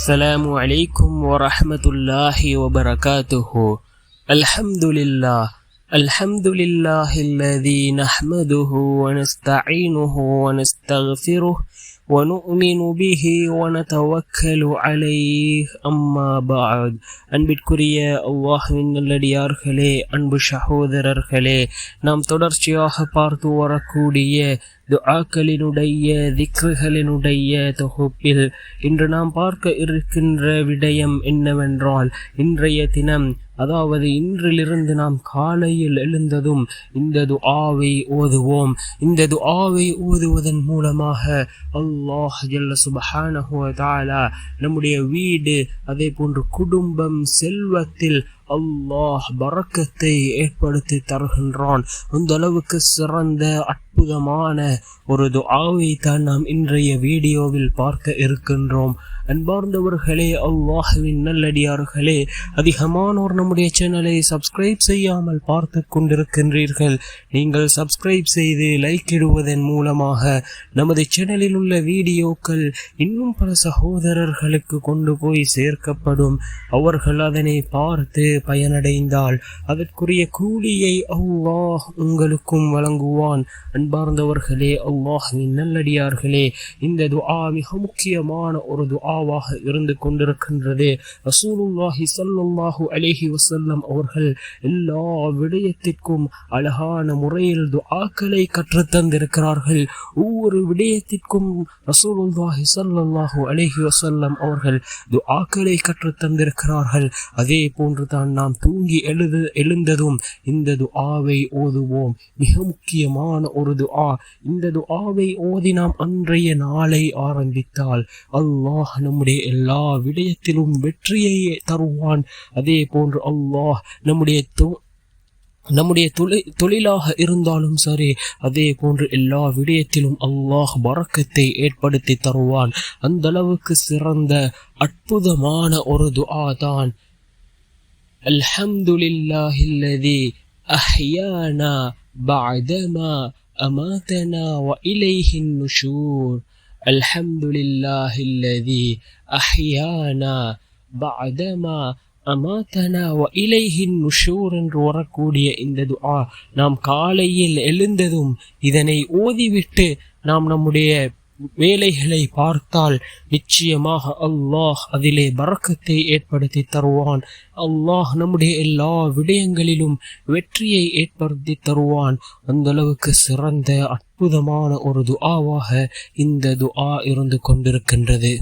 السلام عليكم ورحمة الله وبركاته. الحمد لله الذي نحمده ونستعينه ونستغفره ونؤمن به ونتوكل عليه. أما بعد. அன்பிற்குரிய அல்லாஹ்வின் நல்லடியார்களே, அன்பு சகோதரர்களே, நாம் தொடர்ச்சியாக பார்த்து வரக்கூடிய துஆக்களினுடைய திக்ருகளினுடைய தொகுப்பில் இன்று நாம் பார்க்க இருக்கின்ற விடயம் என்னவென்றால், இன்றைய தினம், அதாவது இன்றிலிருந்து நாம் காலையில் எழுந்ததும் இந்த துஆவை ஓதுவோம். இந்த துஆவை ஓதுவதன் மூலமாக அல்லாஹ் ஜல்ல சுப்ஹானஹு வ தஆலா நம்முடைய வீடு, அதே போன்று குடும்பம், செல்வத்தில் அல்லாஹ் பரக்கத்தை ஏற்படுத்தி தருகின்றான். அந்த அளவுக்கு சிறந்த அற்புதமான ஒரு துஆவை தான் நாம் இன்றைய வீடியோவில் பார்க்க இருக்கின்றோம். அன்பார்ந்தவர்களே, அல்லாஹ்வின் நல்லடியார்களே, அதிகமானோர் நம்முடைய சேனலை சப்ஸ்கிரைப் செய்யாமல் பார்த்து கொண்டிருக்கின்றீர்கள். நீங்கள் சப்ஸ்கிரைப் செய்து லைக் இடுவதன் மூலமாக நமது சேனலில் உள்ள வீடியோக்கள் இன்னும் பல சகோதரர்களுக்கு கொண்டு போய் சேர்க்கப்படும். அவர்கள் அதனை பார்த்து பயனடைந்தால் அதற்குரிய கூலியை அல்லாஹ் உங்களுக்கும் வழங்குவான். அன்பார்ந்தவர்களே, அல்லாஹ்வின் நல்லடியார்களே, இந்த துஆ மிக முக்கியமான ஒரு துஆவாக இருந்து கொண்டிருக்கின்றது. ரசூலுல்லாஹி ஸல்லல்லாஹு அலைஹி வஸல்லம் அவர்கள் எல்லா விடயத்திற்கும் அழகான முறையில் துஆக்களை கற்றுத்தந்திருக்கிறார்கள். ஒவ்வொரு விடயத்திற்கும் ரசூலுல்லாஹி ஸல்லல்லாஹு அலைஹி வஸல்லம் அவர்கள் துஆக்களை கற்றுத்தந்திருக்கிறார்கள். அதே போன்று தான் நாம் தூங்கி எழுந்ததும் இந்த துஆவை ஓதுவோம். மிக முக்கியமான ஒரு துஆ. இந்த துஆவை ஓதி நாம் அன்றைய நாளை ஆரம்பித்தால் அல்லாஹ் நம்முடைய எல்லா விடயத்திலும் வெற்றியை தருவான். அதே போன்று அல்லாஹ் நம்முடைய தொழிலாக இருந்தாலும் சரி, அதே போன்று எல்லா விடயத்திலும் அல்லாஹ் பரக்கத்தை ஏற்படுத்தி தருவான். அந்த அளவுக்கு சிறந்த அற்புதமான ஒரு துஆ தான் அல்ஹம்துலில்லாஹில்லதி அஹ்யானா பஅதமா அமாதனா வ இலைஹின் நுஷூர். அல்ஹம்துலில்லாஹில்லதி அஹ்யானா பஅதமா அமாதனா வ இலைஹின் நுஷூர் என்று வரக்கூடிய இந்த துஆ நாம் காலையில் எழுந்ததும் இதனை ஓதிவிட்டு நாம் நம்முடைய வேலைகளை பார்த்தால் நிச்சயமாக அல்லாஹ் அதிலே பரக்கத்தை ஏற்படுத்தி தருவான். அல்லாஹ் நம்முடைய எல்லா விடயங்களிலும் வெற்றியை ஏற்படுத்தி தருவான். அந்த அளவுக்கு சிறந்த அற்புதமான ஒரு துஆவாக இந்த துஆ இருந்து கொண்டிருக்கின்றது.